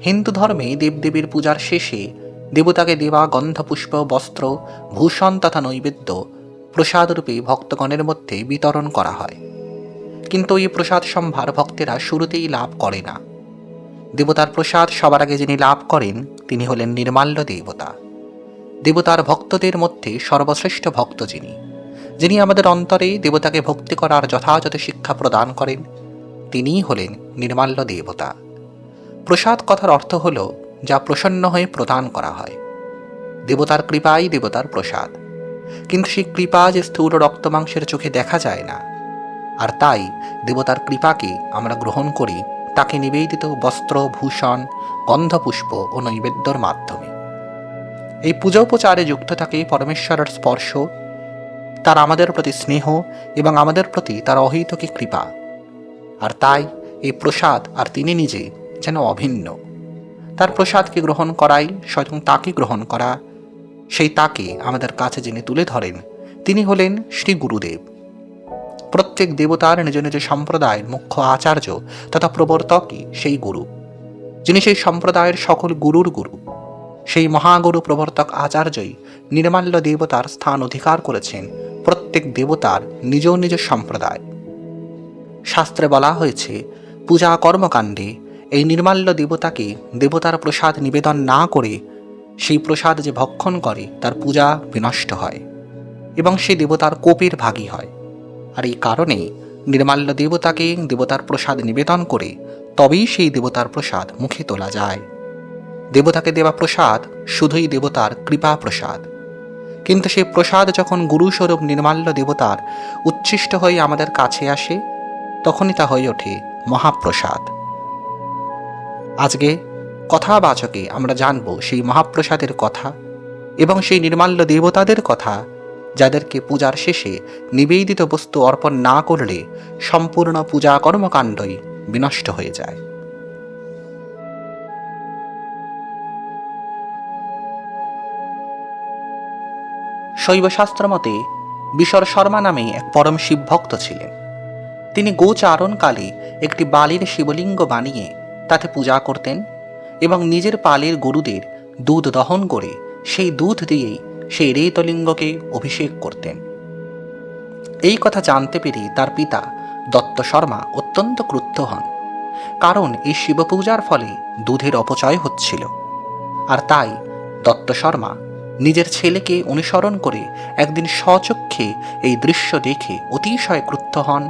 হিন্দু ধর্মে দেবদেবীর পূজার শেষে দেবতাকে দেওয়া গন্ধপুষ্প, বস্ত্র, ভূষণ তথা নৈবেদ্য প্রসাদরূপে ভক্তগণের মধ্যে বিতরণ করা হয়। কিন্তু এই প্রসাদ সম্ভার ভক্তেরা শুরুতেই লাভ করে না। দেবতার প্রসাদ সবার আগে যিনি লাভ করেন তিনি হলেন নির্মাল্য দেবতা। দেবতার ভক্তদের মধ্যে সর্বশ্রেষ্ঠ ভক্ত যিনি আমাদের অন্তরে দেবতাকে ভক্তি করার যথাযথ শিক্ষা প্রদান করেন, তিনিই হলেন নির্মাল্য দেবতা। প্রসাদ কথার অর্থ হল যা প্রসন্ন হয়ে প্রদান করা হয়। দেবতার কৃপাই দেবতার প্রসাদ। কিন্তু সেই কৃপা যে স্থূল রক্তমাংসের চোখে দেখা যায় না, আর তাই দেবতার কৃপাকে আমরা গ্রহণ করি তাকে নিবেদিত বস্ত্র, ভূষণ, গন্ধপুষ্প ও নৈবেদ্যর মাধ্যমে। এই পূজোপচারে যুক্ত থাকে পরমেশ্বরের স্পর্শ, তার আমাদের প্রতি স্নেহ এবং আমাদের প্রতি তার অহৈতুকী কৃপা। আর তাই এই প্রসাদ আর তিনি নিজে যেন অভিন্ন। তার প্রসাদকে গ্রহণ করাই স্বয়ং তাকে গ্রহণ করা। সেই তাকে আমাদের কাছে যিনি তুলে ধরেন তিনি হলেন শ্রী গুরুদেব। প্রত্যেক দেবতার নিজ নিজ সম্প্রদায়ের মুখ্য আচার্য তথা প্রবর্তকই সেই গুরু, যিনি সেই সম্প্রদায়ের সকল গুরুর গুরু। সেই মহাগুরু প্রবর্তক আচার্যই নির্মাল্য দেবতার স্থান অধিকার করেছেন প্রত্যেক দেবতার নিজ নিজ সম্প্রদায়। শাস্ত্রে বলা হয়েছে, পূজা কর্মকাণ্ডে এই নির্মাল্য দেবতাকে দেবতার প্রসাদ নিবেদন না করে সেই প্রসাদ যে ভক্ষণ করে তার পূজা বিনষ্ট হয় এবং সেই দেবতার কোপের ভাগী হয়। আর এই কারণেই নির্মাল্য দেবতাকে দেবতার প্রসাদ নিবেদন করে তবেই সেই দেবতার প্রসাদ মুখে তোলা যায়। দেবতাকে দেওয়া প্রসাদ শুধুই দেবতার কৃপা প্রসাদ, কিন্তু সেই প্রসাদ যখন গুরুস্বরূপ নির্মাল্য দেবতার উচ্ছিষ্ট হয়ে আমাদের কাছে আসে তখনই তা হয়ে ওঠে মহাপ্রসাদ। আজকে কথাবাচকে আমরা জানব সেই মহাপ্রসাদের কথা এবং সেই নির্মাল্য দেবতাদের কথা, যাদেরকে পূজার শেষে নিবেদিত বস্তু অর্পণ না করলে সম্পূর্ণ পূজা কর্মকাণ্ডই বিনষ্ট হয়ে যায়। শৈবশাস্ত্র মতে বিশর শর্মা নামে এক পরম শিব ভক্ত ছিলেন। তিনি গোচারণকালে একটি বালির শিবলিঙ্গ বানিয়ে তাতে পূজা করতেন এবং নিজের পালের গরুদের দুধ দহন করে সেই দুধ দিয়েই সেই রেতলিঙ্গকে অভিষেক করতেন। এই কথা জানতে পেরে তার পিতা দত্ত শর্মা অত্যন্ত ক্রুদ্ধ হন, কারণ এই শিবপূজার ফলে দুধের অপচয় হচ্ছিল। আর তাই দত্ত শর্মা নিজের ছেলেকে অনুসরণ করে একদিন স্বচক্ষে এই দৃশ্য দেখে অতিশয় ক্রুদ্ধ হন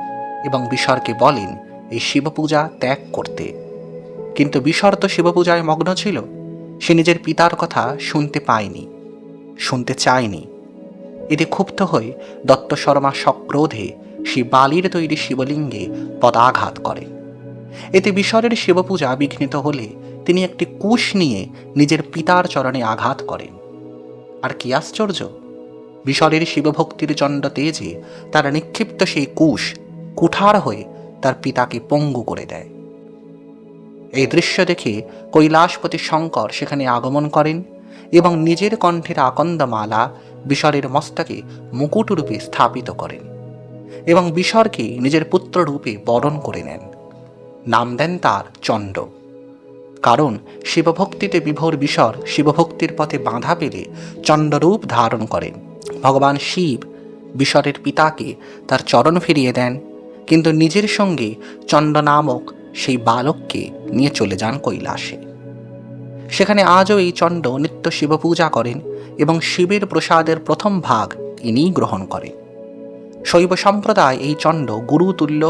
এবং বিশরকে বলেন এই শিবপূজা ত্যাগ করতে। কিন্তু বিশর তো শিবপূজায় মগ্ন ছিল, সে নিজের পিতার কথা শুনতে পায়নি, শুনতে চায়নি। এতে ক্ষুব্ধ হয়ে দত্ত শর্মা সক্রোধে সেই বালির তৈরি শিবলিঙ্গে পদাঘাত করে। এতে বিশরের শিবপূজা বিঘ্নিত হলে তিনি একটি কুশ নিয়ে নিজের পিতার চরণে আঘাত করেন। আর কি আশ্চর্য, বিশরের শিবভক্তির চণ্ড তেজে তার নিক্ষিপ্ত সেই কুশ কুঠার হয়ে তার পিতাকে পঙ্গু করে দেয়। এই দৃশ্য দেখে কৈলাসপতি শঙ্কর সেখানে আগমন করেন এবং নিজের কণ্ঠের আকন্দমালা বিশরের মস্তকে মুকুটরূপে স্থাপিত করেন এবং বিশরকে নিজের পুত্ররূপে বরণ করে নেন। নাম দেন তার চণ্ড। কারণ শিবভক্তিতে বিভোর বিশর শিবভক্তির পথে বাধা পেলে চণ্ডরূপ ধারণ করেন। ভগবান শিব বিশরের পিতাকে তার চরণ ফিরিয়ে দেন, কিন্তু নিজের সঙ্গে চণ্ড নামক সেই বালককে নিয়ে চলে যান কৈলাসে। সেখানে আজও এই চণ্ড নিত্য শিবপূজা করেন এবং শিবের প্রসাদের প্রথম ভাগ ইনিই গ্রহণ করেন। শৈব সম্প্রদায় এই চণ্ড গুরুতুল্য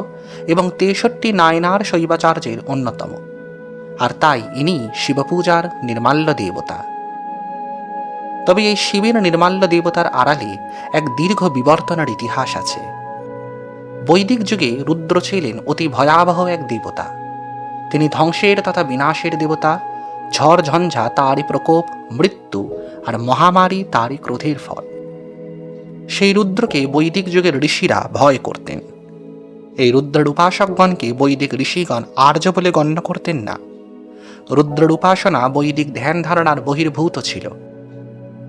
এবং 63 নায়নার শৈবাচার্যের অন্যতম। আর তাই ইনি শিবপূজার নির্মাল্য দেবতা। তবে এই শিবের নির্মাল্য দেবতার আড়ালে এক দীর্ঘ বিবর্তনের ইতিহাস আছে। বৈদিক যুগে রুদ্র ছিলেন অতি ভয়াবহ এক দেবতা। তিনি ধ্বংসের তথা বিনাশের দেবতা। ঝড় ঝঞ্ঝা তারই প্রকোপ, মৃত্যু আর মহামারী তারই ক্রোধের ফল। সেই রুদ্রকে বৈদিক যুগের ঋষিরা ভয় করতেন। এই রুদ্রের উপাসকগণকে বৈদিক ঋষিগণ আর্য বলে গণ্য করতেন না। রুদ্রের উপাসনা বৈদিক ধ্যান ধারণার বহির্ভূত ছিল।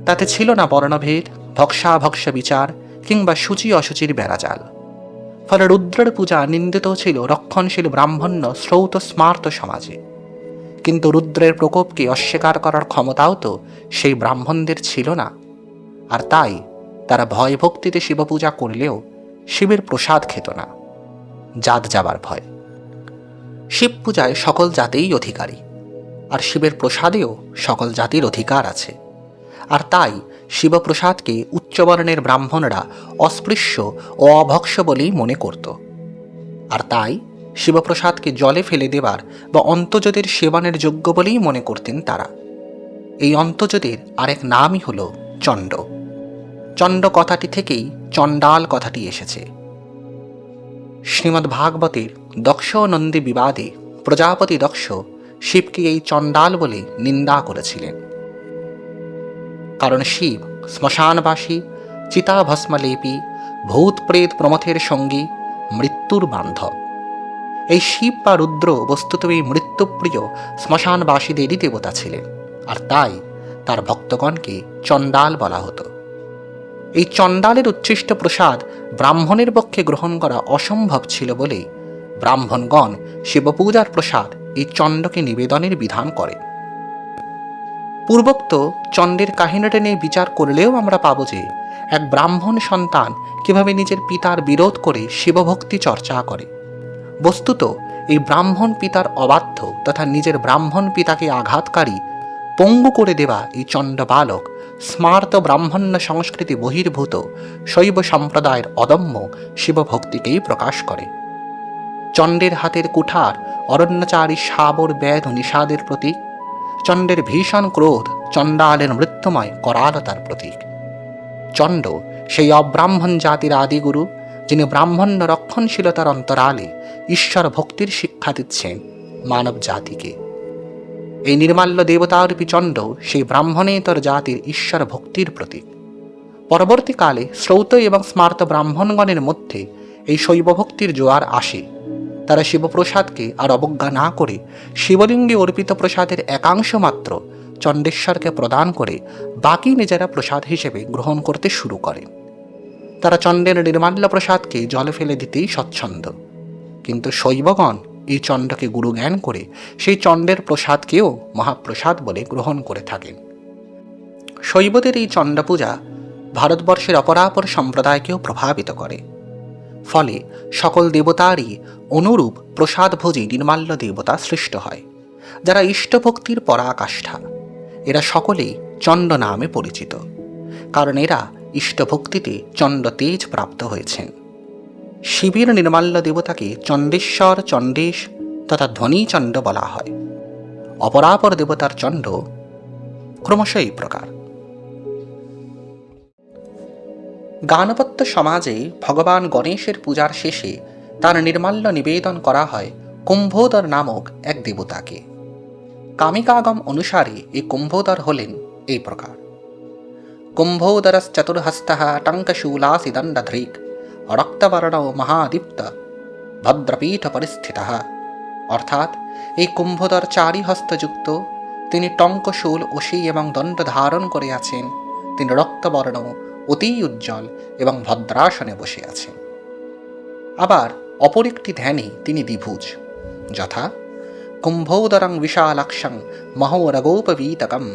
তাতে ছিল না বর্ণভেদ, ভক্ষাভক্ষ বিচার কিংবা সূচি অসুচির বেড়াজাল। ফলে রুদ্রের পূজা নিন্দিত ছিল রক্ষণশীল ব্রাহ্মণ্য শ্রৌত স্মার্ত সমাজে। কিন্তু রুদ্রের প্রকোপকে অস্বীকার করার ক্ষমতাও তো সেই ব্রাহ্মণদের ছিল না। আর তাই তারা ভয় ভক্তিতে শিবপূজা করলেও শিবের প্রসাদ খেত না, জাত যাবার ভয়। শিব পূজায় সকল জাতেই অধিকারী, আর শিবের প্রসাদেও সকল জাতির অধিকার আছে। আর তাই শিবপ্রসাদকে উচ্চবর্ণের ব্রাহ্মণরা অস্পৃশ্য ও অভক্ষ্য বলেই মনে করত। আর তাই শিবপ্রসাদকে জলে ফেলে দেবার বা অন্তর্জদের সেবনের যোগ্য বলেই মনে করতেন তারা। এই অন্তর্জদের আরেক নামই হল চণ্ড। চণ্ড কথাটি থেকেই চণ্ডাল কথাটি এসেছে। শ্রীমদ্ ভাগবতের দক্ষ ও নন্দী বিবাদে প্রজাপতি দক্ষ শিবকে এই চণ্ডাল বলে নিন্দা করেছিলেন। কারণ শিব শ্মশানবাসী, চিতাভস্মলেপী, ভূত প্রেত প্রমথের সঙ্গী, মৃত্যুর বান্ধব। এই শিব বা রুদ্র বস্তুত এই মৃত্যুপ্রিয় শ্মশানবাসীদেরই দেবতা ছিলেন, আর তাই তার ভক্তগণকে চণ্ডাল বলা হতো। এই চণ্ডালের উচ্ছিষ্ট প্রসাদ ব্রাহ্মণের পক্ষে গ্রহণ করা অসম্ভব ছিল বলে ব্রাহ্মণগণ শিবপূজার প্রসাদ এই চণ্ডকে নিবেদনের বিধান করে। পূর্বোক্ত চণ্ডের কাহিনীটা নিয়ে বিচার করলেও আমরা পাব যে এক ব্রাহ্মণ সন্তান কিভাবে নিজের পিতার বিরোধ করে শিবভক্তি চর্চা করে। বস্তুত এই ব্রাহ্মণ পিতার অবাধ্য তথা নিজের ব্রাহ্মণ পিতাকে আঘাতকারী, পঙ্গু করে দেওয়া এই চণ্ড বালক স্মার্ত ব্রাহ্মণ্য সংস্কৃতি বহির্ভূত শৈব সম্প্রদায়ের অদম্য শিবভক্তিকেই প্রকাশ করে। চণ্ডের হাতের কুঠার অরণ্যচারী শাবর ব্যাধ নিষাদের প্রতীক, চণ্ডের ভীষণ ক্রোধ চণ্ডালের মৃত্যুময় করালতার প্রতীক। চণ্ড সেই অব্রাহ্মণ জাতির আদিগুরু, যিনি ব্রাহ্মণ্য রক্ষণশীলতার অন্তরালে ঈশ্বর ভক্তির শিক্ষা দিচ্ছেন মানব জাতিকে। এই নির্মাল্য দেবতারূপী চণ্ড সেই ব্রাহ্মণেতর জাতির ঈশ্বর ভক্তির প্রতীক। পরবর্তীকালে শ্রৌত এবং স্মার্ত ব্রাহ্মণগণের মধ্যে এই শৈবভক্তির জোয়ার আসে। তারা শিবপ্রসাদকে আর অবজ্ঞা না করে শিবলিঙ্গে অর্পিত প্রসাদের একাংশ মাত্র চণ্ডেশ্বরকে প্রদান করে বাকি নিজেরা প্রসাদ হিসেবে গ্রহণ করতে শুরু করে। তারা চণ্ডের নির্মাল্য প্রসাদকে জলে ফেলে দিতেই স্বচ্ছন্দ। কিন্তু শৈবগণ এই চণ্ডকে গুরুজ্ঞান করে সেই চণ্ডের প্রসাদকেও মহাপ্রসাদ বলে গ্রহণ করে থাকেন। শৈবদের এই চণ্ড পূজা ভারতবর্ষের অপরাপর সম্প্রদায়কেও প্রভাবিত করে। ফলে সকল দেবতারই অনুরূপ প্রসাদভোজী নির্মাল্য দেবতা সৃষ্ট হয়, যারা ইষ্টভক্তির পরাকাষ্ঠা। এরা সকলেই চণ্ড নামে পরিচিত, কারণ এরা ইষ্টভক্তিতে চণ্ড তেজ প্রাপ্ত হয়েছেন। শিবের নির্মাল্য দেবতাকে চণ্ডেশ্বর, চণ্ডেশ তথা ধ্বনিচণ্ড বলা হয়। অপরাপর দেবতার চণ্ড ক্রমশ এই প্রকার। গানপত্য সমাজে ভগবান গণেশের পূজার শেষে তার নির্মাল্য নিবেদন করা হয় কুম্ভোদর নামক এক দেবতাকে। কামিকাগম অনুসারে এই কুম্ভোদর হলেন এই প্রকার: কুম্ভোদরশ্চতুর্হস্তঃ টঙ্কশূলাসি দণ্ডধৃক রক্তবর্ণ মহাদীপ্ত ভদ্রপীঠ পরিস্থিতঃ। অর্থাৎ এই কুম্ভোদর চারি হস্তযুক্ত, তিনি টঙ্কশূল, অসি এবং দণ্ড ধারণ করে আছেন। তিনি রক্তবর্ণ, অতি উজ্জ্বল এবং ভদ্রাসনে বসে আছেন। আবার অপর একটি ধ্যানে তিনি দ্বিভুজ, যথা কুম্ভোদরং বিশালাক্ষং মহোরগোপবীতকম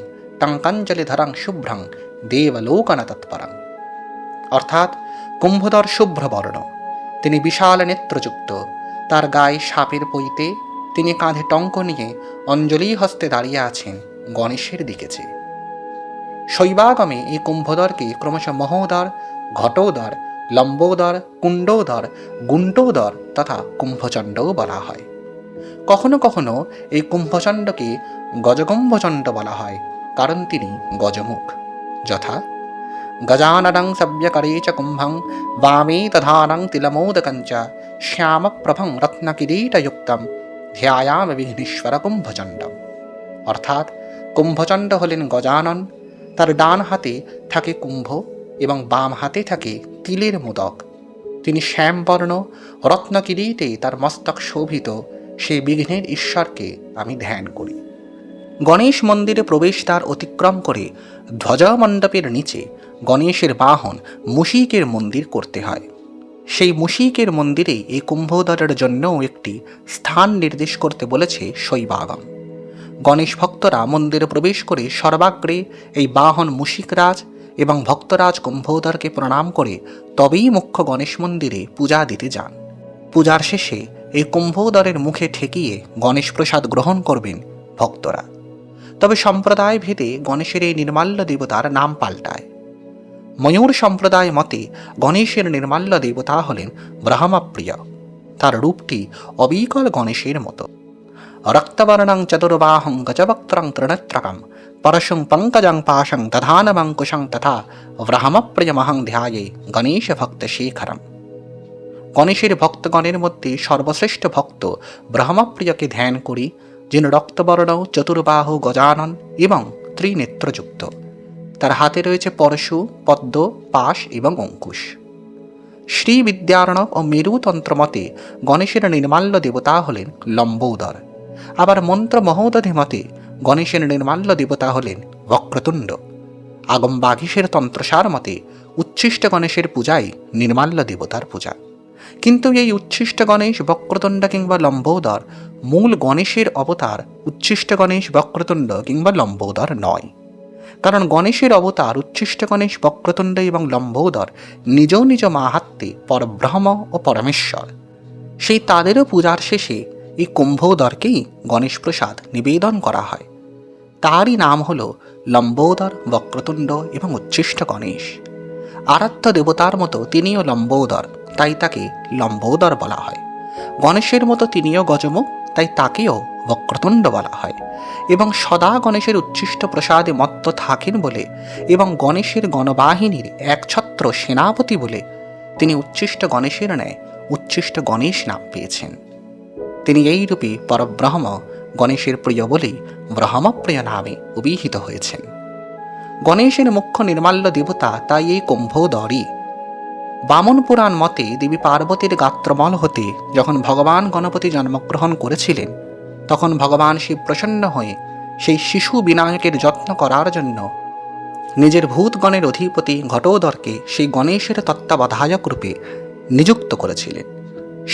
টঙ্কাঞ্জলিধরং শুভ্রং দেবলোকন তৎপরং। অর্থাৎ কুম্ভধর শুভ্রবর্ণ, তিনি বিশাল নেত্রযুক্ত, তার গায়ে সাপের পৈতে, তিনি কাঁধে টঙ্ক নিয়ে অঞ্জলি হস্তে দাঁড়িয়ে আছেন গণেশের দিকে চেয়ে। শৈবাগমে এই কুম্ভধরকে ক্রমশ মহোদর, ঘটোদর, লম্বোদর, কুণ্ডোদর, গুণ্টোদর তথা কুম্ভচণ্ডও বলা হয়। কখনো কখনো এই কুম্ভচণ্ডকে গজকুম্ভচণ্ড বলা হয়, কারণ তিনি গজমুখ, যথা গজাননং সব্যকরে চ কুম্ভং বামে তধানং তিলমোদকঞ্চ শ্যামপ্রভং রত্নকিরীটযুক্তম ধ্যায়ামি বিঘ্নেশ্বর কুম্ভচণ্ডম। অর্থাৎ কুম্ভচণ্ড হলেন গজানন, তার ডান হাতে থাকে কুম্ভ এবং বাম হাতে থাকে তিলের মোদক। তিনি শ্যামবর্ণ, রত্নকিরীটে তার মস্তক শোভিত। সেই বিঘ্নের ঈশ্বরকে আমি ধ্যান করি। গণেশ মন্দিরে প্রবেশদ্বার অতিক্রম করে ধ্বজমণ্ডপের নিচে গণেশের বাহন মুশিকের মন্দির করতে হয়। সেই মুশিকের মন্দিরে এই কুম্ভোদরের জন্যও একটি স্থান নির্দেশ করতে বলেছে শৈবাগম। গণেশ ভক্তরা মন্দিরে প্রবেশ করে সর্বাগ্রে এই বাহন মুশিকরাজ এবং ভক্তরাজ কুম্ভোদরকে প্রণাম করে তবেই মুখ্য গণেশ মন্দিরে পূজা দিতে যান। পূজার শেষে এই কুম্ভোদরের মুখে ঠেকিয়ে গণেশ প্রসাদ গ্রহণ করবেন ভক্তরা। তবে সম্প্রদায় ভেদে গণেশের এই নির্মাল্য দেবতার নাম পাল্টায়। ময়ূর সম্প্রদায় মতে গণেশের নির্মাল্য দেবতা হলেন ব্রহ্মপ্রিয়। তার রূপটি অবিকল গণেশের মতো। রক্তবর্ণং চতুর্বাহং গজবক্ত্রং ত্রিনেত্রকম পরশুং পঙ্কজং পাশং দধানমঙ্কুশং তথা ব্রহ্মপ্রিয়মহং ধ্যায়ে গণেশ ভক্ত শেখরম। গণেশের ভক্তগণের মধ্যে সর্বশ্রেষ্ঠ ভক্ত ব্রহ্মপ্রিয়কে ধ্যান করি, যিনি রক্তবর্ণ, চতুর্বাহু, গজানন এবং ত্রিনেত্রযুক্ত। তার হাতে রয়েছে পরশু, পদ্ম, পাশ এবং অঙ্কুশ। শ্রী বিদ্যারণব ও মেরুতন্ত্র মতে গণেশের নির্মাল্য দেবতা হলেন লম্বোদর। আবার মন্ত্র মহোদধি মতে গণেশের নির্মাল্য দেবতা হলেন বক্রতুণ্ড। আগম বাগীশের তন্ত্রসার মতে উচ্ছিষ্ট গণেশের পূজাই নির্মাল্য দেবতার পূজা। কিন্তু এই উচ্ছিষ্ট গণেশ, বক্রতুণ্ড কিংবা লম্বোদর মূল গণেশের অবতার উচ্ছিষ্ট গণেশ, বক্রতুণ্ড কিংবা লম্বোদর নয়। কারণ গণেশের অবতার উচ্ছিষ্ট গণেশ, বক্রতুণ্ড এবং লম্বোদর নিজ নিজ মাহাত্ম্যে পরব্রহ্ম ও পরমেশ্বর। সেই তাদেরও পূজার শেষে এই কুম্ভোদরকেই গণেশ প্রসাদ নিবেদন করা হয়। তারই নাম হল লম্বোদর, বক্রতুণ্ড এবং উচ্ছিষ্ট গণেশ। আরাধ্য দেবতার মতো তিনিও লম্বোদর, তাই তাকে লম্বোদর বলা হয়। গণেশের মতো তিনিও গজমুখ, তাই তাকেও বক্রতুণ্ড বলা হয়। এবং সদা গণেশের উচ্ছিষ্ট প্রসাদে মত্ত থাকেন বলে এবং গণেশের গণবাহিনীর একছত্র সেনাপতি বলে তিনি উচ্ছিষ্ট গণেশের ন্যায় উচ্ছিষ্ট গণেশ নাম পেয়েছেন। তিনি এই রূপে পরব্রহ্ম গণেশের প্রিয় বলেই ব্রহ্মপ্রিয় নামে অভিহিত হয়েছেন। গণেশের মুখ্য নির্মাল্য দেবতা তাই এই কুম্ভোদরই। বামন পুরাণ মতে দেবী পার্বতীর গাত্রমল হতে যখন ভগবান গণপতি জন্মগ্রহণ করেছিলেন, তখন ভগবান শিব প্রসন্ন হয়ে সেই শিশু বিনায়কের যত্ন করার জন্য নিজের ভূতগণের অধিপতি ঘটোদরকে সেই গণেশের তত্ত্বাবধায়ক রূপে নিযুক্ত করেছিলেন।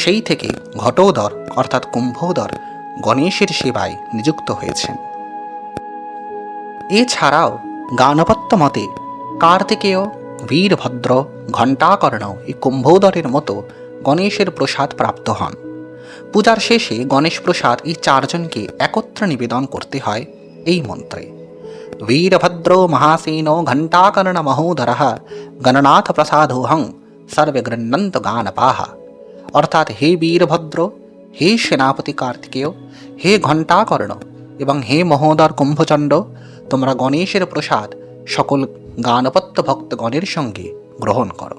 সেই থেকে ঘটোদর অর্থাৎ কুম্ভোদর গণেশের সেবায় নিযুক্ত হয়েছেন। এছাড়াও গানপত্য মতে কার্তিকেয়, বীরভদ্র, ঘণ্টাকর্ণ এই কুম্ভোদরের মতো গণেশের প্রসাদ প্রাপ্ত হন। পূজার শেষে গণেশ প্রসাদ এই চারজনকে একত্র নিবেদন করতে হয় এই মন্ত্রে: বীরভদ্র মহাসেনো ঘণ্টাকর্ণ মহোদর গণনাথ প্রসাদোহং সর্বে গৃহ্ণন্ত গানপাহা। অর্থাৎ হে বীরভদ্র, হে সেনাপতি কার্তিকেয়, হে ঘণ্টাকর্ণ এবং হে মহোদর কুম্ভচণ্ড, তোমরা গণেশের প্রসাদ সকল গানপত্য ভক্তগণের সঙ্গে গ্রহণ করো।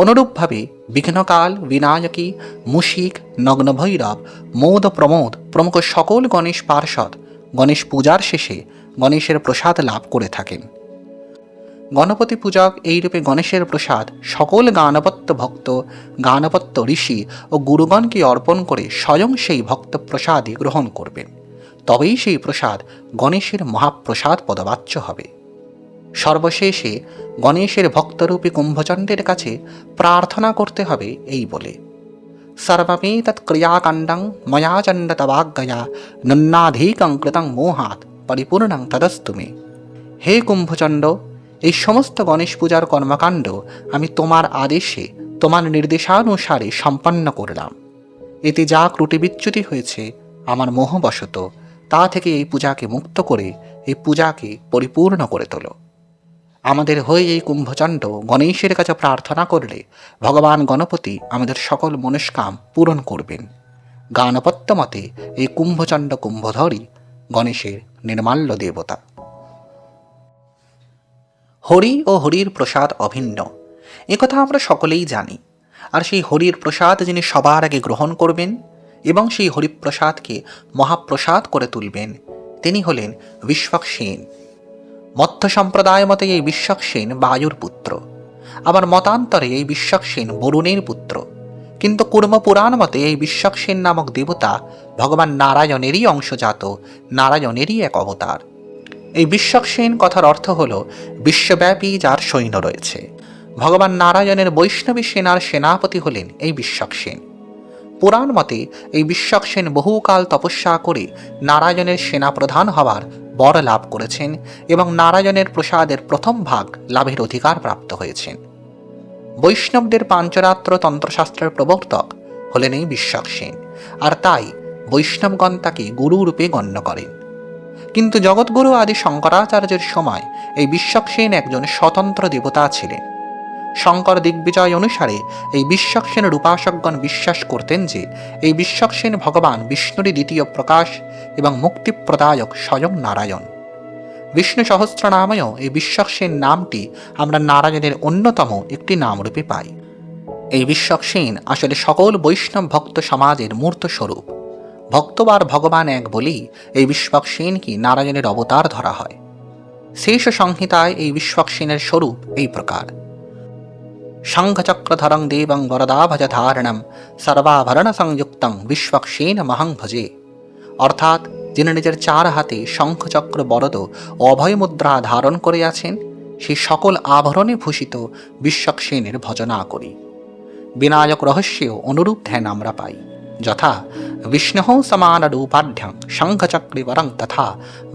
অনুরূপভাবে বিঘ্নকাল, বিনায়কী, মুশিক, নগ্নভৈরব, মোদ প্রমোদ প্রমুখ সকল গণেশ পার্ষদ গণেশ পূজার শেষে গণেশের প্রসাদ লাভ করে থাকেন। গণপতি পূজক এইরূপে গণেশের প্রসাদ সকল গানপত্য ভক্ত, গানপত্য ঋষি ও গুরুগণকে অর্পণ করে স্বয়ং সেই ভক্ত প্রসাদই গ্রহণ করবেন। তবেই সেই প্রসাদ গণেশের মহাপ্রসাদ পদবাচ্য হবে। সর্বশেষে গণেশের ভক্তরূপী কুম্ভচণ্ডের কাছে প্রার্থনা করতে হবে এই বলে: সর্বমেতৎ ক্রিয়াকাণ্ডং ময়া চণ্ড তবাজ্ঞয়া নন্নাধিকং কৃতং মোহাৎ পরিপূর্ণং তদস্তু মে। হে কুম্ভচণ্ড, এই সমস্ত গণেশ পূজার কর্মকাণ্ড আমি তোমার আদেশে, তোমার নির্দেশানুসারে সম্পন্ন করলাম। এতে যা ত্রুটি বিচ্যুতি হয়েছে আমার মোহবশত, তা থেকে এই পূজাকে মুক্ত করে এই পূজাকে পরিপূর্ণ করে তোলো। আমাদের হয়ে এই কুম্ভচণ্ড গণেশের কাছে প্রার্থনা করলে ভগবান গণপতি আমাদের সকল মনস্কাম পূরণ করবেন। গানপত্য মতে এই কুম্ভচণ্ড কুম্ভধরই গণেশের নির্মাল্য দেবতা। হরি ও হরির প্রসাদ অভিন্ন, একথা আমরা সকলেই জানি। আর সেই হরির প্রসাদ যিনি সবার আগে গ্রহণ করবেন এবং সেই হরিপ্রসাদকে মহাপ্রসাদ করে তুলবেন, তিনি হলেন বিশ্বক্সেন। মধ্য সম্প্রদায় মতে এই বিশ্বক্সেন বায়ুর পুত্র, আবার মতান্তরে এই বিশ্বক্সেন বরুণের পুত্র। কিন্তু কুর্ম পুরাণ মতে এই বিশ্বক্সেন নামক দেবতা ভগবান নারায়ণেরই অংশজাত, নারায়ণেরই এক অবতার। এই বিশ্বক্সেন কথার অর্থ হল বিশ্বব্যাপী যার সৈন্য রয়েছে। ভগবান নারায়ণের বৈষ্ণবী সেনার সেনাপতি হলেন এই বিশ্বক্সেন। পুরাণ মতে এই বিশ্বক্সেন বহুকাল তপস্যা করে নারায়ণের সেনাপ্রধান হওয়ার বর লাভ করেছেন এবং নারায়ণের প্রসাদের প্রথম ভাগ লাভের অধিকার প্রাপ্ত হয়েছেন। বৈষ্ণবদের পাঞ্চরাত্র তন্ত্রশাস্ত্রের প্রবর্তক হলেন এই বিশ্বক্সেন, আর তাই বৈষ্ণবগণ তাকে গুরুরূপে গণ্য করেন। কিন্তু জগৎগুরু আদি শঙ্করাচার্যের সময় এই বিশ্বক্সেন একজন স্বতন্ত্র দেবতা ছিলেন। শঙ্কর দিগ্বিজয় অনুসারে এই বিশ্বক্সেনের উপাসকগণ বিশ্বাস করতেন যে এই বিশ্বক্সেন ভগবান বিষ্ণুরই দ্বিতীয় প্রকাশ এবং মুক্তিপ্রদায়ক স্বয়ং নারায়ণ। বিষ্ণু সহস্রনামেও এই বিশ্বক্সেন নামটি আমরা নারায়ণের অন্যতম একটি নামরূপে পাই। এই বিশ্বক্সেন আসলে সকল বৈষ্ণব ভক্ত সমাজের মূর্ত স্বরূপ। ভক্তবার ভগবান এক বলেই এই বিশ্বক্সেনকে নারায়ণের অবতার ধরা হয়। শেষ সংহিতায় এই বিশ্বক্সেনের স্বরূপ এই প্রকার: শঙ্খচক্রধরং দেবং বরদাভজধারণম সর্বাভরণ সংযুক্তং বিশ্বক্সেন মহং ভজে। অর্থাৎ যিনি নিজের চার হাতে শঙ্খচক্র বরদ ও অভয় মুদ্রা ধারণ করে আছেন, সেই সকল আভরণে ভূষিত বিশ্বক্সেনের ভজনা করি। বিনায়ক রহস্যেও অনুরূপ ধ্যান আমরা পাই, যথা বিষ্ণুঃ সমানরূপাঢ্যং শঙ্খচক্রে বরং তথা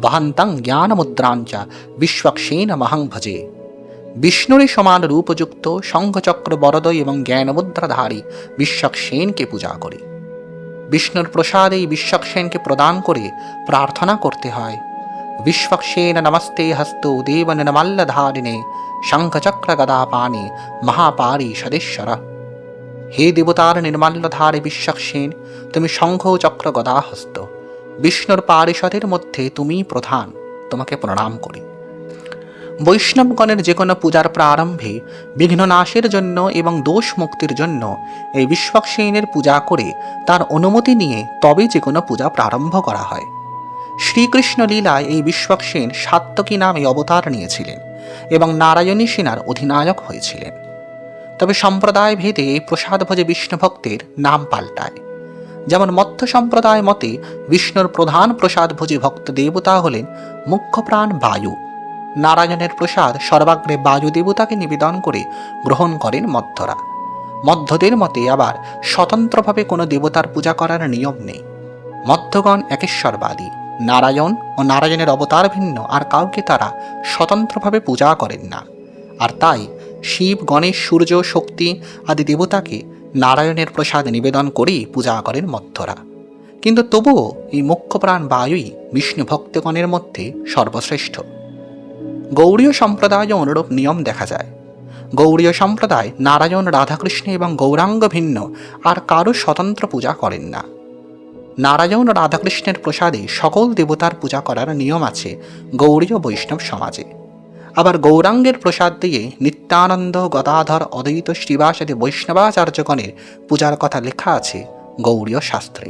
বহন্তং জ্ঞানমুদ্রাঞ্চ বিশ্বক্সেন মহং ভজে। বিষ্ণুরই সমান রূপযুক্ত শঙ্খচক্র বরদ এবং জ্ঞানমুদ্রাধারী বিশ্বক্সেনকে পূজা করি। বিষ্ণুর প্রসাদ এই বিশ্বক্সেনকে প্রদান করে প্রার্থনা করতে হয়: বিশ্বক্সেন নমস্তে হস্তো দেব নির্মল্লধারিণে শঙ্খচক্র গদা পাণি মহাপারি সদেশ্বর। হে দেবতার নির্মাল্যধারী বিশ্বক্সেন, তুমি শঙ্খ চক্র গদা হস্ত, বিষ্ণুর পারিষদের মধ্যে তুমি প্রধান, তোমাকে প্রণাম করি। বৈষ্ণবগণের যে কোনো পূজার প্রারম্ভে বিঘ্ন নাশের জন্য এবং দোষ মুক্তির জন্য এই বিশ্বক্সেনের পূজা করে তার অনুমতি নিয়ে তবে যে কোনো পূজা প্রারম্ভ করা হয়। শ্রীকৃষ্ণ লীলায় এই বিশ্বক্সেন সাত্তকী নামে অবতার নিয়েছিলেন এবং নারায়ণী সেনার অধিনায়ক হয়েছিলেন। তবে সম্প্রদায় ভেদে এই প্রসাদ ভোজে বিষ্ণু ভক্তের নাম পাল্টায়। যেমন মধ্য সম্প্রদায় মতে বিষ্ণুর প্রধান প্রসাদ ভোজী ভক্ত দেবতা হলেন মুখ্য প্রাণ বায়ু। নারায়ণের প্রসাদ সর্বাগ্রে বায়ু দেবতাকে নিবেদন করে গ্রহণ করেন মধ্যরা। মধ্যদের মতে আবার স্বতন্ত্রভাবে কোনো দেবতার পূজা করার নিয়ম নেই। মধ্যগণ একেশ্বরবাদী, নারায়ণ ও নারায়ণের অবতার ভিন্ন আর কাউকে তারা স্বতন্ত্রভাবে পূজা করেন না। আর তাই শিব, গণেশ, সূর্য, শক্তি আদি দেবতাকে নারায়ণের প্রসাদ নিবেদন করেই পূজা করেন মধ্যরা। কিন্তু তবুও এই মুখ্য প্রাণ বায়ুই বিষ্ণু ভক্তগণের মধ্যে সর্বশ্রেষ্ঠ। গৌড়ীয় সম্প্রদায়ও অনুরূপ নিয়ম দেখা যায়। গৌড়ীয় সম্প্রদায় নারায়ণ, রাধাকৃষ্ণ এবং গৌরাঙ্গ ভিন্ন আর কারো স্বতন্ত্র পূজা করেন না। নারায়ণ ও রাধাকৃষ্ণের প্রসাদে সকল দেবতার পূজা করার নিয়ম আছে গৌড়ীয় বৈষ্ণব সমাজে। আবার গৌরাঙ্গের প্রসাদ দিয়ে নিত্যানন্দ, গদাধর, অদ্বৈত, শ্রীবাসাদি বৈষ্ণবাচার্যগণের পূজার কথা লেখা আছে গৌড়ীয় শাস্ত্রে।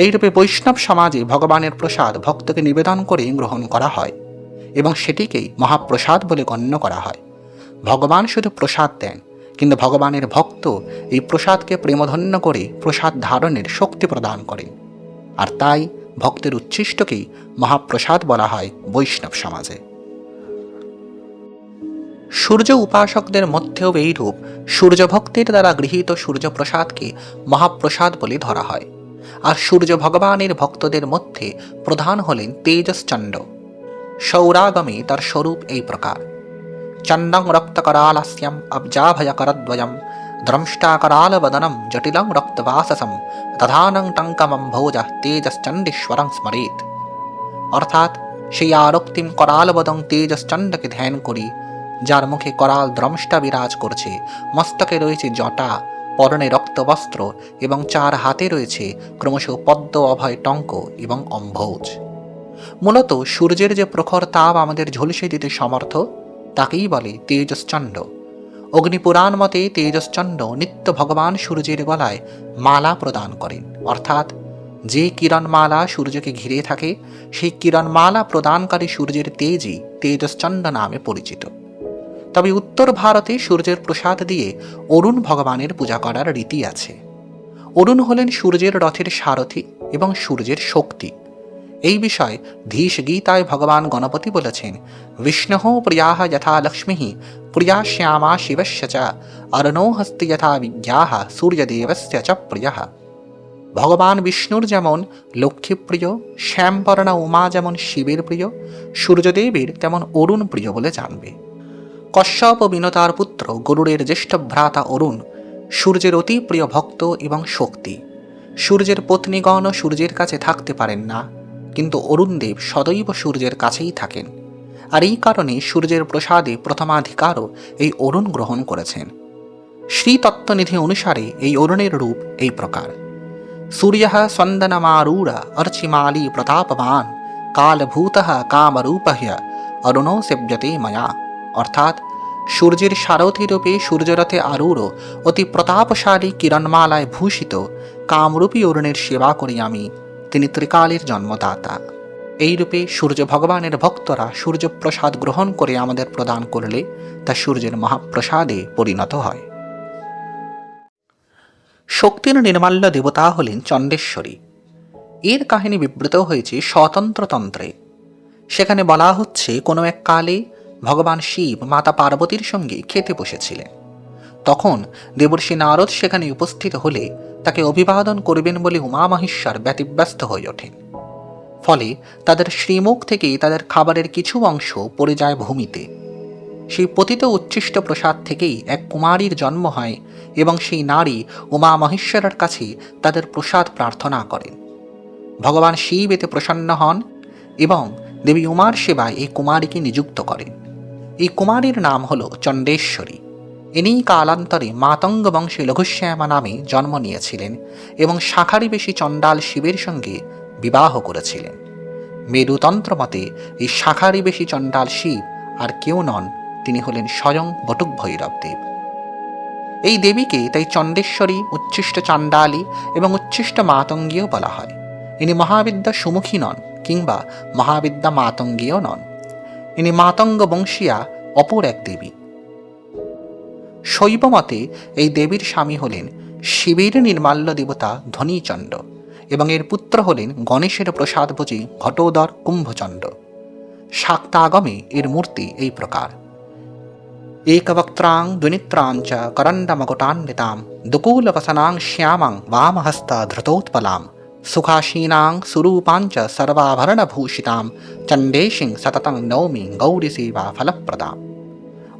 এইরূপে বৈষ্ণব সমাজে ভগবানের প্রসাদ ভক্তকে নিবেদন করে গ্রহণ করা হয় এবং সেটিকেই মহাপ্রসাদ বলে গণ্য করা হয়। ভগবান শুধু প্রসাদ দেন, কিন্তু ভগবানের ভক্ত এই প্রসাদকে প্রেমধন্য করে প্রসাদ ধারণের শক্তি প্রদান করেন। আর তাই ভক্তের উচ্ছিষ্টকেই মহাপ্রসাদ বলা হয় বৈষ্ণব সমাজে। সূর্য উপাসকদের মধ্যেও এইরূপ সূর্য ভক্তের দ্বারা গৃহীত সূর্যপ্রসাদকে মহাপ্রসাদ বলে ধরা হয়। আর সূর্য ভগবানের ভক্তদের মধ্যে প্রধান হলেন তেজশ্চণ্ড। সৌরাগমে তার স্বরূপ এই প্রকার: চণ্ডং রক্তকরালাস্যম অব্জাভয়করদ্বয়ম দ্রংষ্টাকরালবদনম জটিলং রক্তবাসসম দধানং টঙ্কমম্ভোজ তেজশ্চণ্ডীশ্বরং স্মরেত। অর্থাৎ সেই আরক্তিম করালবদং তেজশ্চণ্ডকে ধ্যান করি, যার মুখে করাল দ্রংষ্টা বিরাজ করছে, মস্তকে রয়েছে জটা, পরনে রক্তবস্ত্র এবং চার হাতে রয়েছে ক্রমশ পদ্ম, অভয়, টঙ্ক এবং অম্ভোজ। মূলত সূর্যের যে প্রখর তাপ আমাদের ঝলসে দিতে সমর্থ, তাকেই বলে তেজশ্চণ্ড। অগ্নিপুরাণ মতে তেজশ্চণ্ড নিত্য ভগবান সূর্যের গলায় মালা প্রদান করেন। অর্থাৎ যে কিরণমালা সূর্যকে ঘিরে থাকে, সেই কিরণমালা প্রদানকারী সূর্যের তেজই তেজশ্চণ্ড নামে পরিচিত। তবে উত্তর ভারতে সূর্যের প্রসাদ দিয়ে অরুণ ভগবানের পূজা করার রীতি আছে। অরুণ হলেন সূর্যের রথের সারথি এবং সূর্যের শক্তি। এই বিষয়ে ধীশ গীতায় ভগবান গণপতি বলেছেন: বিষ্ণুঃ প্রিয়াঃ যথা লক্ষ্মীঃ প্রিয়া শ্যামা শিবস্য চ অরুণো হস্তি যথা বিজ্ঞাঃ সূর্যদেবস্য চ প্রিয়ঃ। ভগবান বিষ্ণুর যেমন লক্ষ্মীপ্রিয়, শ্যামবর্ণা উমা যেমন শিবের প্রিয়, সূর্যদেবের তেমন অরুণ প্রিয় বলে জানবে। কশ্যপ ও বিনতার পুত্র গরুড়ের জ্যেষ্ঠ ভ্রাতা অরুণ সূর্যের অতি প্রিয় ভক্ত এবং শক্তি। সূর্যের পত্নীগণ সূর্যের কাছে থাকতে পারেন না, কিন্তু অরুণদেব সদৈব সূর্যের কাছেই থাকেন। আর এই কারণে সূর্যের প্রসাদে প্রথমাধিকারও এই অরুণ গ্রহণ করেছেন। শ্রীতত্ত্বনিধি অনুসারে এই অরুণের রূপ এই প্রকার: সূর্য স্বন্দনমারূঢ় অর্চিমালী প্রতাপবান কালভূত কামরূপ অরুণো সেব্যতে মায়া। অর্থাৎ সূর্যের সারথি রূপে সূর্যরথে আরূঢ় অতি প্রতাপশালী কিরণমালায় ভূষিত কামরূপী অরুণের সেবা করি আমি, তিনি ত্রিকালের জন্মদাতা। এইরূপে সূর্য ভগবানের ভক্তরা সূর্যপ্রসাদ গ্রহণ করে আমাদের প্রদান করলে তা সূর্যের মহাপ্রসাদে পরিণত হয়। শক্তির নির্মাল্য দেবতা হলেন চণ্ডেশ্বরী। এর কাহিনী বিবৃত হয়েছে স্বতন্ত্রতন্ত্রে। সেখানে বলা হচ্ছে, কোনো এক কালে ভগবান শিব মাতা পার্বতীর সঙ্গে খেতে বসেছিলেন। তখন দেবর্ষি নারদ সেখানে উপস্থিত হলে তাকে অভিবাদন করবেন বলে উমা মহেশ্বর ব্যতিব্যস্ত হয়ে ওঠেন। ফলে তাদের শ্রীমুখ থেকে তাদের খাবারের কিছু অংশ পড়ে যায় ভূমিতে। সেই পতিত উচ্ছিষ্ট প্রসাদ থেকেই এক কুমারীর জন্ম হয় এবং সেই নারী উমা মহেশ্বরের কাছে তাদের প্রসাদ প্রার্থনা করেন। ভগবান শিব এতে প্রসন্ন হন এবং দেবী উমার সেবায় এই কুমারীকে নিযুক্ত করেন। এই কুমারীর নাম হল চণ্ডেশ্বরী। ইনি কালান্তরে মাতঙ্গ বংশে লঘুশ্যামা নামে জন্ম নিয়েছিলেন এবং শাখারিবেশী চণ্ডাল শিবের সঙ্গে বিবাহ করেছিলেন। মেরুতন্ত্র মতে এই শাখারিবেশী চণ্ডাল শিব আর কেউ নন, তিনি হলেন স্বয়ং বটুক ভৈরব দেব। এই দেবীকে তাই চণ্ডেশ্বরী, উচ্ছিষ্ট চণ্ডালী এবং উচ্ছিষ্ট মাতঙ্গীয় বলা হয়। ইনি মহাবিদ্যা সুমুখী নন কিংবা মহাবিদ্যা মাতঙ্গীয় নন। ইনি মাতঙ্গ বংশীয়া অপর এক দেবী। শৈব মতে এই দেবীর স্বামী হলেন শিবের নির্মাল্য দেবতা ধনীচণ্ড এবং এর পুত্র হলেন গণেশের প্রসাদভোজী ঘটোদর কুম্ভচণ্ড। শাক্তাগমে এর মূর্তি এই প্রকার: একবক্ত্রাং দ্বিনেত্রাঞ্চ করণ্ডমকুটান্বিতাং দুকূলবসনাং শ্যামাং বামহস্তা ধৃতোৎপলাং সুখাসীনাং সুরূপাঞ্চ সর্বাভরণভূষিতাং চণ্ডেশিং সততং নৌমি গৌরীসেবা ফলপ্রদাম।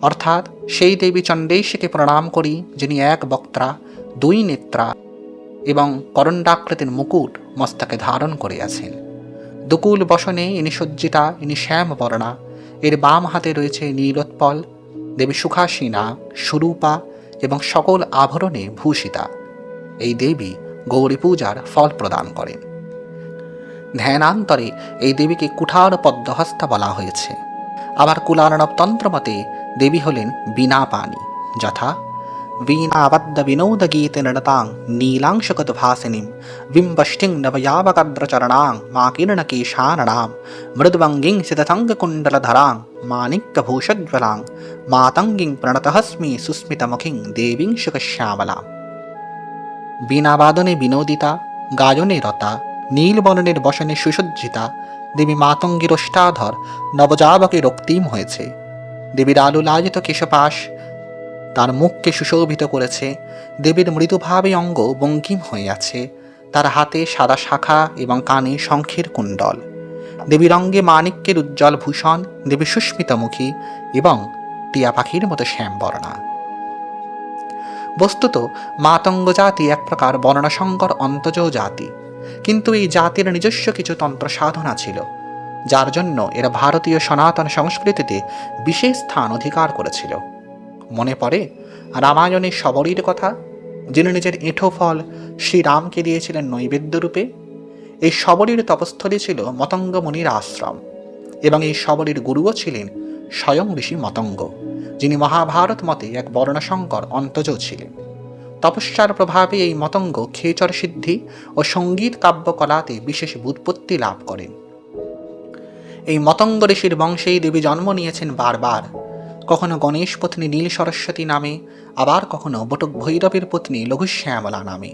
অর্থাৎ সেই দেবী চণ্ডেশীকে প্রণাম করি, যিনি এক বক্ত্রা, দুই নেত্রা এবং করণ্ডাকৃতির মুকুট মস্তকে ধারণ করিয়াছেন। দুকুল বসনে ইনি সজ্জিতা, ইনি শ্যামবর্ণা। এর বাম হাতে রয়েছে নীলোৎপল। দেবী সুখাসীনা, সুরূপা এবং সকল আভরণে ভূষিতা। এই দেবী গৌরী পূজার ফল প্রদান করেন। ধ্যানান্তরে এই দেবীকে কুঠার পদ্মহস্তা বলা হয়েছে। আবার কুলার্ণব তন্ত্রমতে দেবী হলেন বীণাপাণি, যথা वीणाबद्ध विनोदगीते नृतां नीलांशकद्भासिनीं बिम्बष्टिं नवयावकद्रचरणां माकीर्णकेशाननां मृद्वङ्गिं सिततङ्गकुण्डलधरां माणिक्यभूषज्ज्वलां मातङ्गिं प्रणतहस्मि सुस्मितमुखीं देवीं शुकश्यामलाम्। বীণাবাদনে বিনোদিতা, গায়নে রতা, নীলবর্ণের বসনে সুসজ্জিতা দেবী মাতঙ্গীর অষ্টাধর নবজাবকে রক্তিম হয়েছে। দেবীর আলুলায়িত কেশপাশ তার মুখকে সুশোভিত করেছে। দেবীর মৃদুভাবে অঙ্গ বঙ্কিম হয়ে আছে। তার হাতে সাদা শাখা এবং কানে শঙ্খের কুণ্ডল। দেবীর অঙ্গে মাণিক্যের উজ্জ্বল ভূষণ। দেবী সুস্মিতমুখী এবং টিয়া পাখির মতো শ্যামবর্ণা। বস্তুত মাতঙ্গ জাতি এক প্রকার বর্ণসঙ্কর অন্তজ জাতি, কিন্তু এই জাতির নিজস্ব কিছু তন্ত্র সাধনা ছিল, যার জন্য এরা ভারতীয় সনাতন সংস্কৃতিতে বিশেষ স্থান অধিকার করেছিল। মনে পড়ে রামায়ণের শবরীর কথা, যিনি নিজের এঁঠো ফল শ্রীরামকে দিয়েছিলেন নৈবেদ্য রূপে। এই শবরীর তপস্থলী ছিল মতঙ্গ মুনির আশ্রম এবং এই শবরীর গুরুও ছিলেন স্বয়ং ঋষি মতঙ্গ, যিনি মহাভারত মতে এক বর্ণসঙ্কর অন্তজ ছিলেন। তপস্যার প্রভাবে এই মতঙ্গ খেচর সিদ্ধি ও সঙ্গীত কাব্যকলাতে বিশেষ ব্যুৎপত্তি লাভ করেন। এই মতঙ্গ ঋষির বংশেই দেবী জন্ম নিয়েছেন বারবার, কখনো গণেশ পত্নী নীল সরস্বতী নামে, আবার কখনো বটুক ভৈরবের পত্নী লঘুশ্যামলা নামে।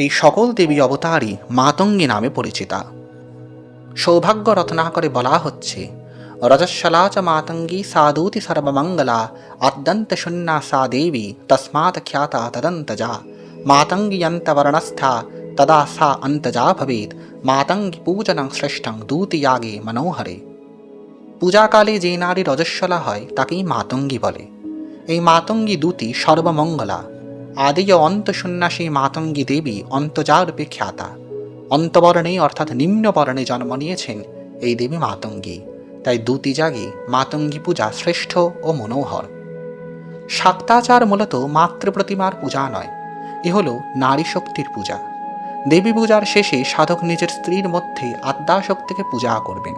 এই সকল দেবী অবতারই মাতঙ্গী নামে পরিচিতা। সৌভাগ্য রত্নাকরে বলা হচ্ছে, রজস্বলা চ মাতঙ্গী সাদূতি সর্বমঙ্গলা আদ্যন্ত শূন্যা সা দেবী তস্মাৎ খ্যাতা তদন্তজা মাতঙ্গিয়ন্তবর্ণস্থা তদা সা অন্তজা ভবেদ মাতঙ্গি পূজনং শ্রেষ্ঠং দূতিয়াগে মনোহরে। পূজাকালে যে নারী রজস্বলা হয় তাকেই মাতঙ্গী বলে। এই মাতঙ্গী দূতি সর্বমঙ্গলা। আদিয় অন্তশূন্যা সেই মাতঙ্গী দেবী অন্তজারূপে খ্যাতা। অন্তবর্ণে অর্থাৎ নিম্নবর্ণে জন্ম নিয়েছেন এই দেবী মাতঙ্গী। তাই দূতি জাগে মাতঙ্গী পূজা শ্রেষ্ঠ ও মনোহর। শাক্তাচার মূলত মাতৃপ্রতিমার পূজা নয়, এ হল নারী শক্তির পূজা। দেবী পূজার শেষে সাধক নিজের স্ত্রীর মধ্যে আদ্যাশক্তিকে পূজা করবেন।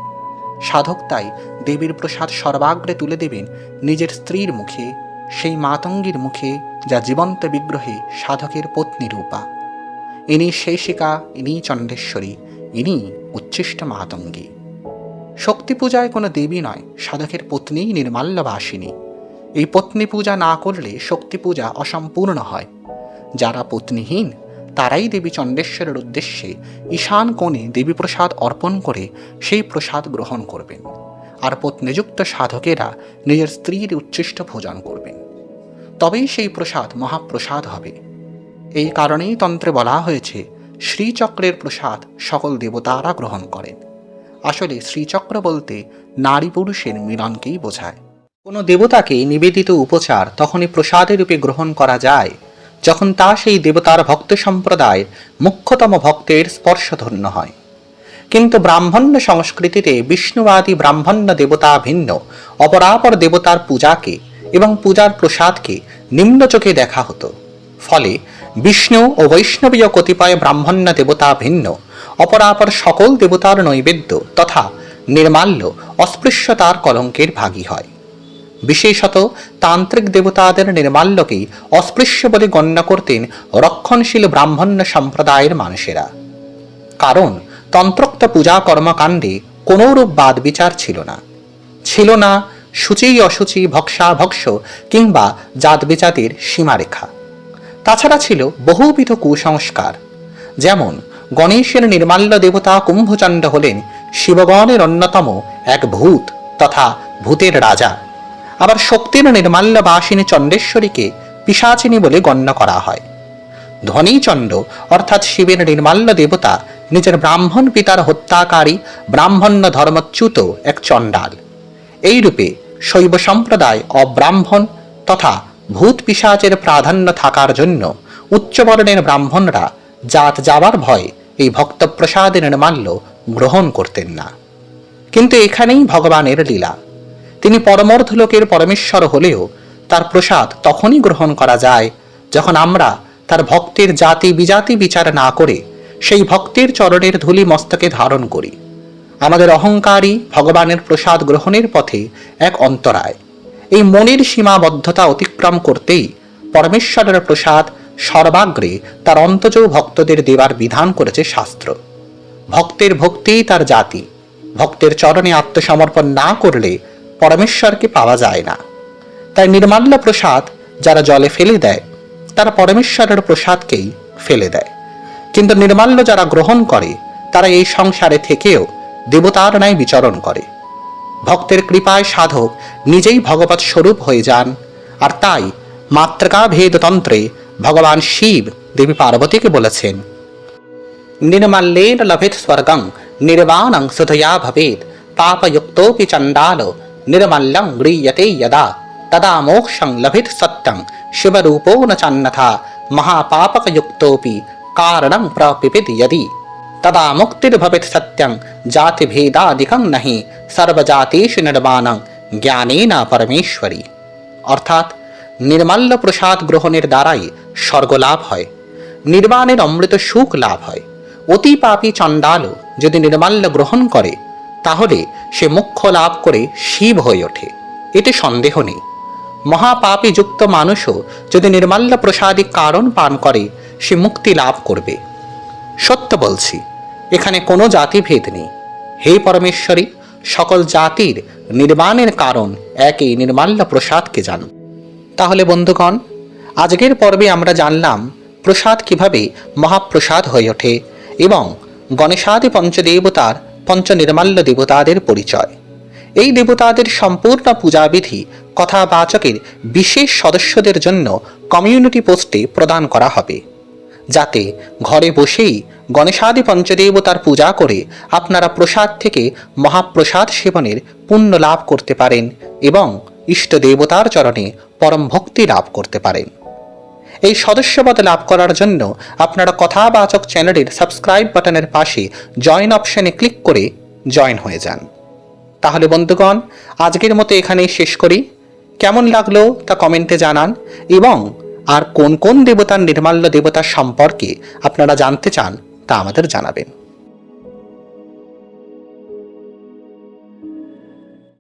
সাধক তাই দেবীর প্রসাদ সর্বাগ্রে তুলে দেবেন নিজের স্ত্রীর মুখে, সেই মাতঙ্গীর মুখে যা জীবন্ত বিগ্রহে সাধকের পত্নী রূপা। ইনি শেষিকা, ইনি চণ্ডেশ্বরী, ইনি উচ্ছিষ্ট মাতঙ্গী। শক্তি পূজায় কোনো দেবী নয়, সাধকের পত্নীই নির্মাল্যবাসিনী। এই পত্নী পূজা না করলে শক্তি পূজা অসম্পূর্ণ হয়। যারা পত্নীহীন তারাই দেবী চণ্ডেশ্বরের উদ্দেশ্যে ঈশান কোণে দেবী প্রসাদ অর্পণ করে সেই প্রসাদ গ্রহণ করবেন, আর পত্নীযুক্ত সাধকেরা নিজের স্ত্রীর উচ্ছিষ্ট ভোজন করবেন। তবেই সেই প্রসাদ মহাপ্রসাদ হবে। এই কারণেই তন্ত্রে বলা হয়েছে শ্রীচক্রের প্রসাদ সকল দেবতারা গ্রহণ করেন। আসলে শ্রীচক্র বলতে নারী পুরুষের মিলনকেই বোঝায়। কোনো দেবতাকে নিবেদিত উপচার তখনই প্রসাদের রূপে গ্রহণ করা যায় যখন তা সেই দেবতার ভক্ত সম্প্রদায়ের মুখ্যতম ভক্তের স্পর্শধন্য হয়। কিন্তু ব্রাহ্মণ্য সংস্কৃতিতে বিষ্ণুবাদী ব্রাহ্মণ্য দেবতা ভিন্ন অপরাপর দেবতার পূজাকে এবং পূজার প্রসাদকে নিম্ন চোখে দেখা হতো। ফলে বিষ্ণু ও বৈষ্ণবীয় কতিপয় ব্রাহ্মণ্য দেবতা ভিন্ন অপরাপর সকল দেবতার নৈবেদ্য তথা নির্মাল্য অস্পৃশ্যতার কলঙ্কের ভাগী হয়। বিশেষত তান্ত্রিক দেবতাদের নির্মাল্যকেই অস্পৃশ্য বলে গণ্য করতেন রক্ষণশীল ব্রাহ্মণ্য সম্প্রদায়ের মানুষেরা। কারণ তন্ত্রোক্ত পূজা কর্মকাণ্ডে কোনরূপ বাদ বিচার ছিল না। ছিল না শুচি অশুচি, ভক্ষাভক্ষ কিংবা জাত বিচাতের সীমারেখা। তাছাড়া ছিল বহুবিধ কুসংস্কার। যেমন গণেশের নির্মাল্য দেবতা কুম্ভচণ্ড হলেন শিবগণের অন্যতম এক ভূত তথা ভূতের রাজা। আবার শক্তির নির্মাল্যবাসিনী চণ্ডেশ্বরীকে পিশাচিনী বলে গণ্য করা হয়। ধনীচণ্ড অর্থাৎ শিবের নির্মাল্য দেবতা নিজের ব্রাহ্মণ পিতার হত্যাকারী ব্রাহ্মণ্য ধর্মচ্যুত এক চণ্ডাল। এই রূপে শৈব সম্প্রদায় অব্রাহ্মণ তথা ভূত পিশাচের প্রাধান্য থাকার জন্য উচ্চবর্ণের ব্রাহ্মণরা জাত যাবার ভয়ে এই ভক্তপ্রসাদের নির্মাল্য গ্রহণ করতেন না। কিন্তু এখানেই ভগবানের লীলা। তিনি পরমর্ধ লোকের পরমেশ্বর হলেও তার প্রসাদ তখনই গ্রহণ করা যায় যখন আমরা তার ভক্তের জাতি বিজাতি বিচার না করে সেই ভক্তের চরণের ধূলি মস্তকে ধারণ করি। আমাদের অহংকারই ভগবানের প্রসাদ গ্রহণের পথে এক অন্তরায়। এই মনের সীমাবদ্ধতা অতিক্রম করতেই পরমেশ্বরের প্রসাদ সর্বাগ্রে তার অন্তজ ভক্তদের দেবার বিধান করেছে শাস্ত্র। ভক্তের ভক্তিই তার জাতি। ভক্তের চরণে আত্মসমর্পণ না করলে পরমেশ্বরকে পাওয়া যায় না। তাই নির্মাল্য প্রসাদ যারা জলে ফেলে দেয় তারা পরমেশ্বরের প্রসাদকেই ফেলে দেয়। কিন্তু নির্মাল্য যারা গ্রহণ করে তারা এই সংসারে থেকেও দেবতার ন্যায় বিচরণ করে। ভক্তের কৃপায় সাধক নিজেই ভগবৎ স্বরূপ হয়ে যান। আর তাই মাতৃকা ভেদতন্ত্রে ভগবান শিব দেবী পার্বতীকে বলেছেন, নির্মাল্যেন লভেত স্বর্গং নির্বাণং সুধয়া ভবেত পাপযুক্তোপি চণ্ডাল নির্মাল্যং গৃহ্যতে যদা তদা মোক্ষং লভেত সত্যং শিবরূপো ন চান্যথা মহাপাপকযুক্তোপি কারণং প্রপিপেদ যদি তদা মুক্তির্ভবেত সত্যং জাতিভেদাদিকং নহি সর্বজাতেষু নির্মাণং জ্ঞানেন পরমেশ্বরী। অর্থাৎ নির্মাল্য প্রসাদ গ্রহণের দ্বারাই স্বর্গলাভ হয়, নির্বাণের অমৃত সুখ লাভ হয়। অতি পাপী চণ্ডাল যদি নির্মাল্য গ্রহণ করে তাহলে সে মোক্ষ লাভ করে শিব হয়ে ওঠে, এতে সন্দেহ নেই। মহাপাপী যুক্ত মানুষও যদি নির্মাল্য প্রসাদিক কারণ পান করে সে মুক্তি লাভ করবে। সত্য বলছি, এখানে কোনো জাতিভেদ নেই। হে পরমেশ্বরী, সকল জাতির নির্মাণের কারণ একই নির্মাল্য প্রসাদকে জান। তাহলে বন্ধুগণ, আজকের পর্বে আমরা জানলাম প্রসাদ কিভাবে মহাপ্রসাদ হয়ে ওঠে এবং গণেশাদি পঞ্চদেবতার পঞ্চনির্মাল্য দেবতাদের পরিচয়। এই দেবতাদের সম্পূর্ণ পূজাবিধি কথাবাচকের বিশেষ সদস্যদের জন্য কমিউনিটি পোস্টে প্রদান করা হবে। যাতে ঘরে বসেই গণেশাদি পঞ্চদেবতার পূজা করে আপনারা প্রসাদ থেকে মহাপ্রসাদ সেবনের পুণ্য লাভ করতে পারেন এবং ইষ্ট দেবতার চরণে পরম ভক্তি লাভ করতে পারেন। এই সদস্যপদ লাভ করার জন্য আপনারা কথাবাচক চ্যানেলের সাবস্ক্রাইব বাটনের পাশে জয়েন অপশনে ক্লিক করে জয়েন হয়ে যান। তাহলে বন্ধুগণ, আজকের মতো এখানেই শেষ করি। কেমন লাগলো তা কমেন্টে জানান এবং আর কোন কোন দেবতার নির্মাল্য দেবতার সম্পর্কে আপনারা জানতে চান তা আমাদের জানাবেন।